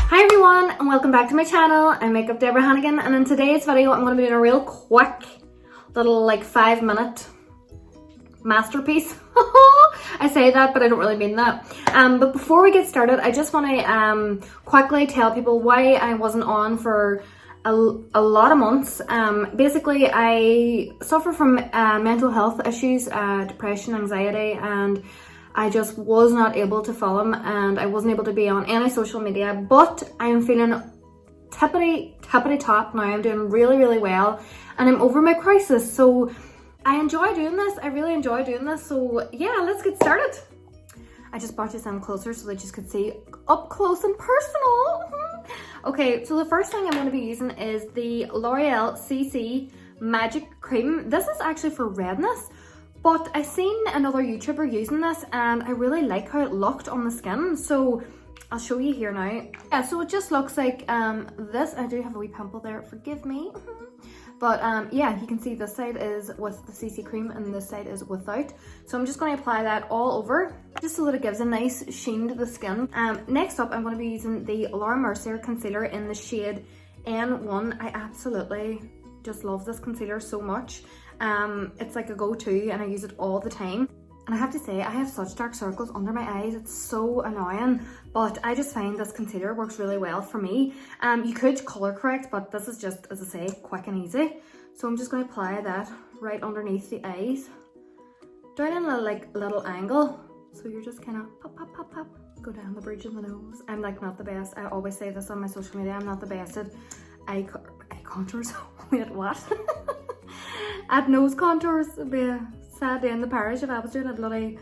Hi everyone and welcome back to my channel. I'm Makeup Deborah Hannigan, and in today's video I'm going to be doing a real quick little like 5-minute masterpiece. I say that but I don't really mean that. But before we get started, I just want to quickly tell people why I wasn't on for a lot of months. Basically I suffer from mental health issues, depression, anxiety, and I just was not able to film and I wasn't able to be on any social media, but I am feeling tippity top now. I'm doing really well and I'm over my crisis. So I enjoy doing this. I really enjoy doing this. So yeah, let's get started. I just brought you some closer so that you could see up close and personal. Okay, so the first thing I'm going to be using is the L'Oreal CC Magic Cream. This is actually for redness. But I seen another YouTuber using this and I really like how it looked on the skin. So I'll show you here now. Yeah, so it just looks like this. I do have a wee pimple there, forgive me. But yeah, you can see this side is with the CC cream and this side is without. So I'm just going to apply that all over just so that it gives a nice sheen to the skin. Next up, I'm going to be using the Laura Mercier concealer in the shade N1. I absolutely just love this concealer so much. It's like a go-to and I use it all the time. And I have to say, I have such dark circles under my eyes. It's so annoying, but I just find this concealer works really well for me. You could color correct, but this is just, as I say, quick and easy. So I'm just going to apply that right underneath the eyes, down in a little angle. So you're just kind of pop, go down the bridge of the nose. I'm like not the best. I always say this on my social media. I'm not the best at eye contours. Wait, what? At nose contours. It'd be a sad day in the parish if I was doing a bloody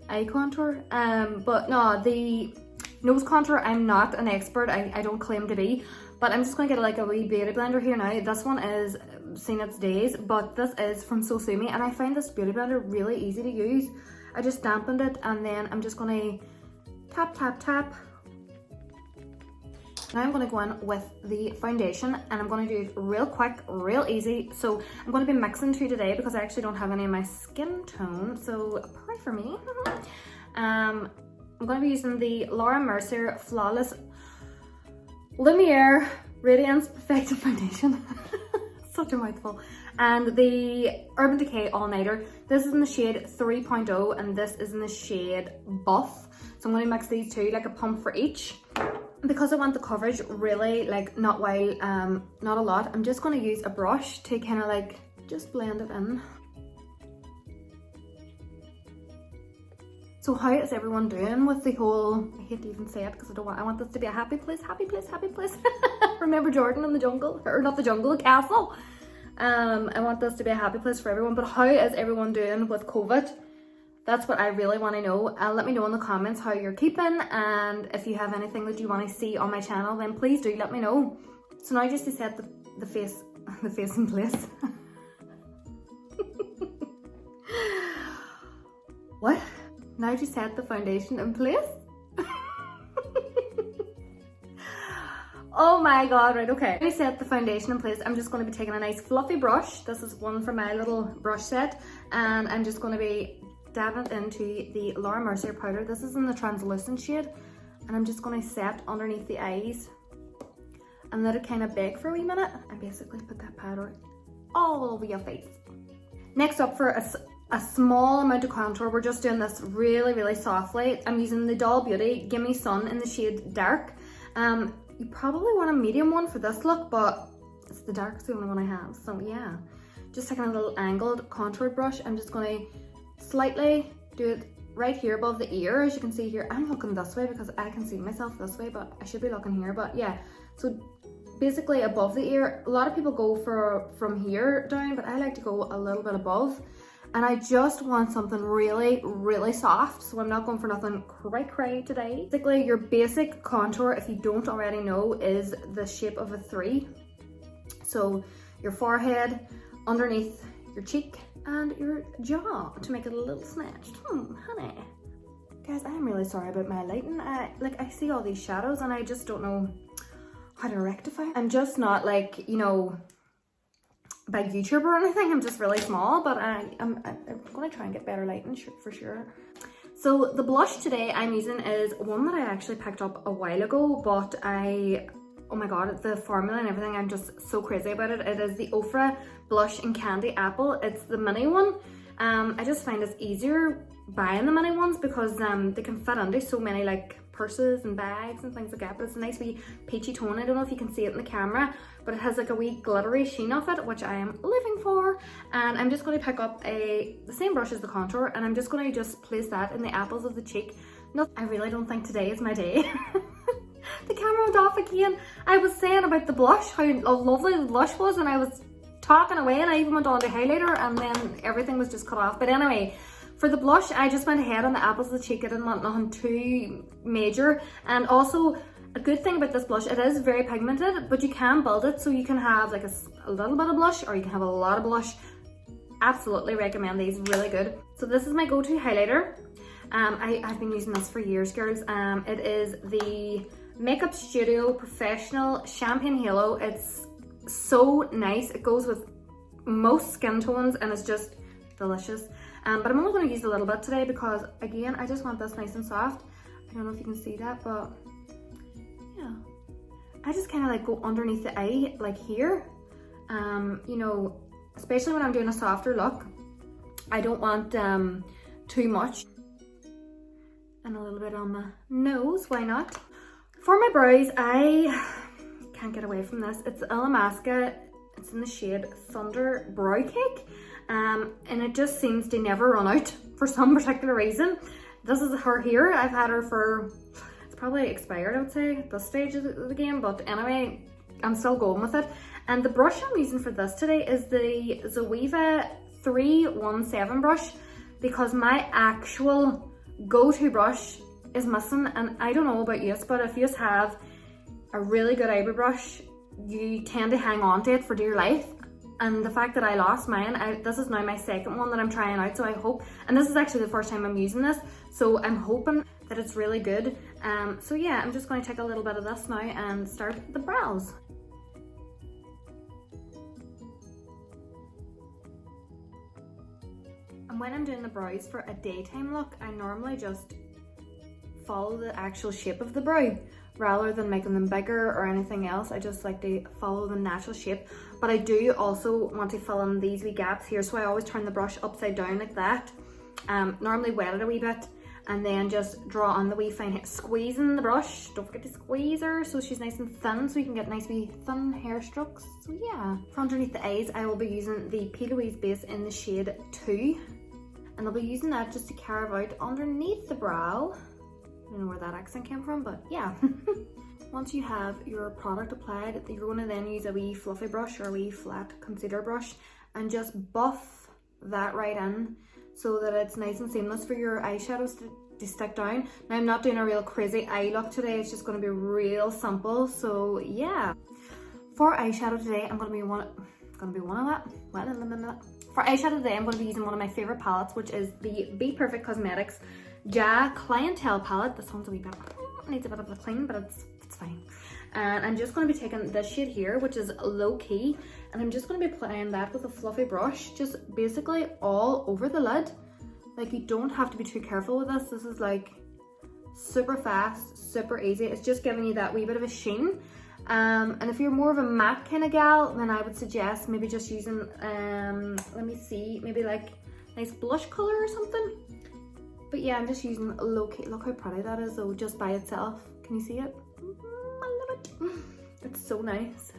eye contour. But no, the nose contour, I'm not an expert. I don't claim to be. But I'm just going to get like a wee beauty blender here now. This one is seen its days, but this is from So Sue Me, and I find this beauty blender really easy to use. I just dampened it and then I'm just going to tap. Now I'm going to go in with the foundation and I'm going to do it real quick, real easy. So I'm going to be mixing two today because I actually don't have any of my skin tone, so pray for me. I'm going to be using the Laura Mercier Flawless Lumiere Radiance Perfecting Foundation. Such a mouthful. And the Urban Decay All Nighter. This is in the shade 3.0 and this is in the shade Buff. So I'm going to mix these two, like a pump for each. Because I want the coverage really like not a lot, I'm just going to use a brush to kind of like just blend it in. So how is everyone doing with the whole, I hate to even say it because I want this to be a happy place. Remember Jordan in the jungle, or not the jungle, the castle. I want this to be a happy place for everyone, but how is everyone doing with COVID? That's what I really want to know. Let me know in the comments how you're keeping, and if you have anything that you want to see on my channel, then please do let me know. So now just to set the face in place. What? Now to set the foundation in place? Oh my god, right, okay. To set the foundation in place, I'm just going to be taking a nice fluffy brush. This is one from my little brush set, and I'm just going to be dabbing it into the Laura Mercier powder. This is in the translucent shade, and I'm just going to set underneath the eyes and let it kind of bake for a wee minute and basically put that powder all over your face. Next up, for a small amount of contour, we're just doing this really softly. I'm using the Doll Beauty Gimme Sun in the shade Dark. You probably want a medium one for this look, but it's the dark's the only one I have, so yeah. Just taking a little angled contour brush, I'm just going to slightly do it right here above the ear. As you can see here, I'm looking this way because I can see myself this way, but I should be looking here. But yeah, so basically above the ear. A lot of people go from here down, but I like to go a little bit above, and I just want something really soft, so I'm not going for nothing cray today. Basically your basic contour, if you don't already know, is the shape of a 3. So your forehead, underneath your cheek, and your jaw to make it a little snatched. Honey. Guys, I'm really sorry about my lighting. I see all these shadows and I just don't know how to rectify. I'm just not like, you know, big YouTuber or anything. I'm just really small, but I'm going to try and get better lighting for sure. So the blush today I'm using is one that I actually picked up a while ago, but oh my god, the formula and everything, I'm just so crazy about it. It is the OFRA Blush in Candy Apple. It's the mini one. I just find it's easier buying the mini ones because they can fit into so many like purses and bags and things like that. But it's a nice wee peachy tone. I don't know if you can see it in the camera, but it has like a wee glittery sheen off it, which I am living for. And I'm just going to pick up the same brush as the contour, and I'm just going to just place that in the apples of the cheek. No, I really don't think today is my day. The camera went off again. I was saying about the blush, how lovely the blush was, and I was talking away, and I even went on to highlighter, and then everything was just cut off. But anyway, for the blush, I just went ahead on the apples of the cheek. I didn't want nothing too major. And also, a good thing about this blush, it is very pigmented, but you can build it, so you can have like a little bit of blush, or you can have a lot of blush. Absolutely recommend these, really good. So this is my go-to highlighter. I've been using this for years, girls. It is the Makeup Studio Professional Champagne Halo. It's so nice. It goes with most skin tones and it's just delicious. But I'm only going to use a little bit today because, again, I just want this nice and soft. I don't know if you can see that, but yeah. I just kind of like go underneath the eye, like here. You know, especially when I'm doing a softer look. I don't want too much. And a little bit on my nose, why not? For my brows, I can't get away from this. It's Anastasia. It's in the shade Thunder Brow Cake. And it just seems to never run out for some particular reason. This is her here. I've had her for, it's probably expired, I would say, at this stage of the game. But anyway, I'm still going with it. And the brush I'm using for this today is the Zoeva 317 brush, because my actual go-to brush is missing. And I don't know about you, but if you have a really good eyebrow brush, you tend to hang on to it for dear life. And the fact that I lost mine, this is now my second one that I'm trying out, so I hope, and this is actually the first time I'm using this, so I'm hoping that it's really good. So yeah, I'm just going to take a little bit of this now and start the brows. And when I'm doing the brows for a daytime look, I normally just follow the actual shape of the brow rather than making them bigger or anything else. I just like to follow the natural shape, but I do also want to fill in these wee gaps here, so I always turn the brush upside down like that. Normally wet it a wee bit and then just draw on the wee fine, squeezing the brush. Don't forget to squeeze her so she's nice and thin, so you can get nice wee thin hair strokes. So yeah, for underneath the eyes, I will be using the P. Louise base in the shade 2, and I'll be using that just to carve out underneath the brow. I don't know where that accent came from, but yeah. Once you have your product applied, you're going to then use a wee fluffy brush or a wee flat concealer brush and just buff that right in so that it's nice and seamless for your eyeshadows to stick down. Now, I'm not doing a real crazy eye look today, it's just going to be real simple, so yeah. For eyeshadow today, I'm going to be one of that. For eyeshadow today, I'm going to be using one of my favourite palettes, which is the Bperfect Cosmetics Ja Clientele palette. This one's a wee bit, needs a bit of a clean, but it's fine. And I'm just going to be taking this shade here, which is Low Key, and I'm just going to be applying that with a fluffy brush, just basically all over the lid. Like, you don't have to be too careful with this. This is like super fast, super easy. It's just giving you that wee bit of a sheen. And if you're more of a matte kind of gal, then I would suggest maybe just using, let me see, maybe like nice blush color or something. But yeah, I'm just using Low Key. Look how pretty that is though, just by itself. Can you see it? I love it. It's so nice.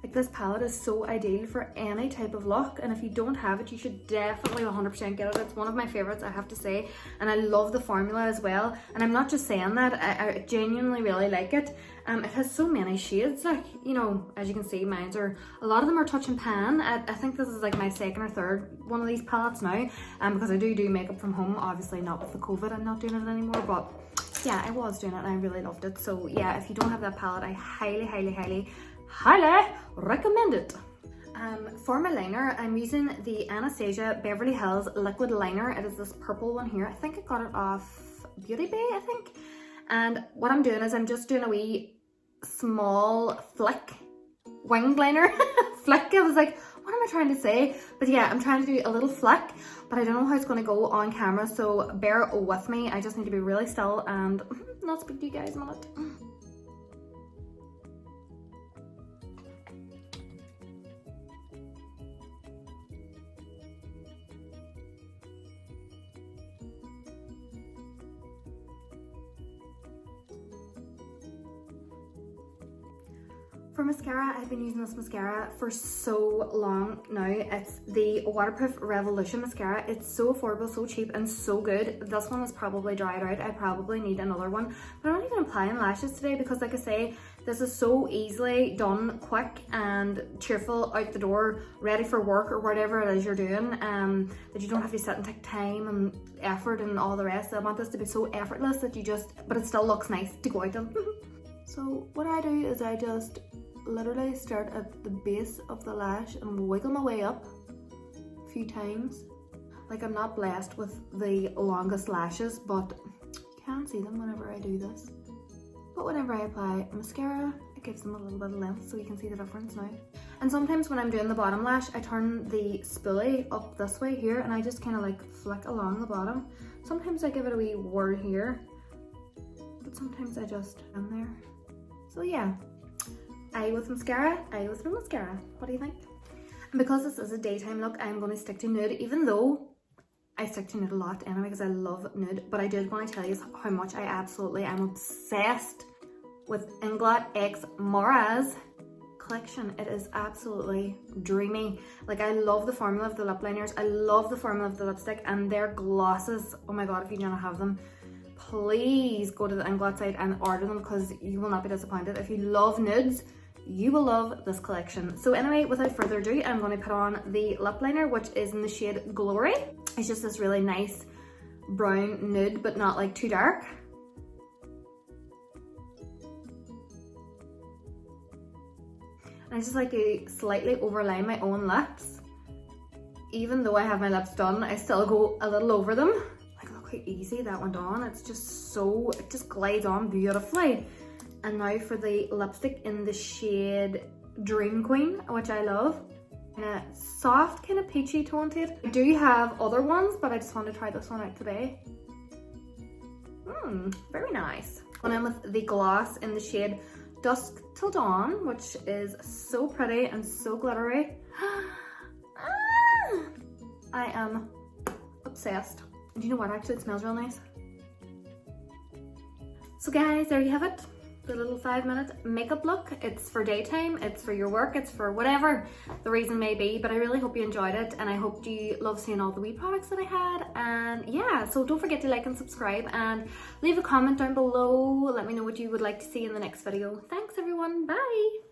Like, this palette is so ideal for any type of look, and if you don't have it, you should definitely 100% get it. It's one of my favorites, I have to say, and I love the formula as well. And I'm not just saying that, I genuinely really like it. It has so many shades, like, you know, as you can see, mine's are, a lot of them are touch and pan. I think this is like my second or third one of these palettes now, because I do makeup from home. Obviously not with the COVID, I'm not doing it anymore, but yeah, I was doing it and I really loved it. So yeah, if you don't have that palette, I highly recommend it. For my liner, I'm using the Anastasia Beverly Hills liquid liner. It is this purple one here. I think I got it off Beauty Bay, I think. And what I'm doing is I'm just doing a wee small flick, winged liner flick. I was like, why what am I trying to say? But yeah, I'm trying to do a little flick, but I don't know how it's going to go on camera, so bear with me. I just need to be really still and not speak to you guys a minute. For mascara, I've been using this mascara for so long now. It's the Waterproof Revolution mascara. It's so affordable, so cheap, and so good. This one is probably dried out. I probably need another one. But I'm not even applying lashes today because, like I say, this is so easily done, quick and cheerful, out the door, ready for work or whatever it is you're doing, that you don't have to sit and take time and effort and all the rest. I want this to be so effortless that you just, but it still looks nice to go out in. So what I do is I just literally start at the base of the lash and wiggle my way up a few times. Like, I'm not blessed with the longest lashes, but you can see them whenever I do this. But whenever I apply mascara, it gives them a little bit of length, so you can see the difference now. And sometimes when I'm doing the bottom lash, I turn the spoolie up this way here, and I just kind of like flick along the bottom. Sometimes I give it a wee whir here, but sometimes I just am there. So yeah, eye with mascara, eye with no mascara. What do you think? And because this is a daytime look, I'm going to stick to nude, even though I stick to nude a lot anyway because I love nude. But I did want to tell you how much I absolutely am obsessed with Inglot X Moraz collection. It is absolutely dreamy. Like, I love the formula of the lip liners. I love the formula of the lipstick, and their glosses. Oh my god, if you do not have them, please go to the Inglot site and order them because you will not be disappointed. If you love nudes, you will love this collection. So anyway, without further ado, I'm going to put on the lip liner, which is in the shade Glory. It's just this really nice brown nude, but not like too dark. And I just like to slightly overline my own lips. Even though I have my lips done, I still go a little over them. Like, look how easy that went on. It's just so, it just glides on beautifully. And now for the lipstick in the shade Dream Queen, which I love. In a soft kind of peachy tone to it. I do have other ones, but I just want to try this one out today. Very nice. And I'm with the gloss in the shade Dusk Till Dawn, which is so pretty and so glittery. I am obsessed. And you know what, actually it smells real nice. So guys, there you have it. The little 5-minute makeup look. It's for daytime, it's for your work, it's for whatever the reason may be, but I really hope you enjoyed it, and I hope you love seeing all the wee products that I had. And yeah, so don't forget to like and subscribe and leave a comment down below. Let me know what you would like to see in the next video. Thanks everyone, bye.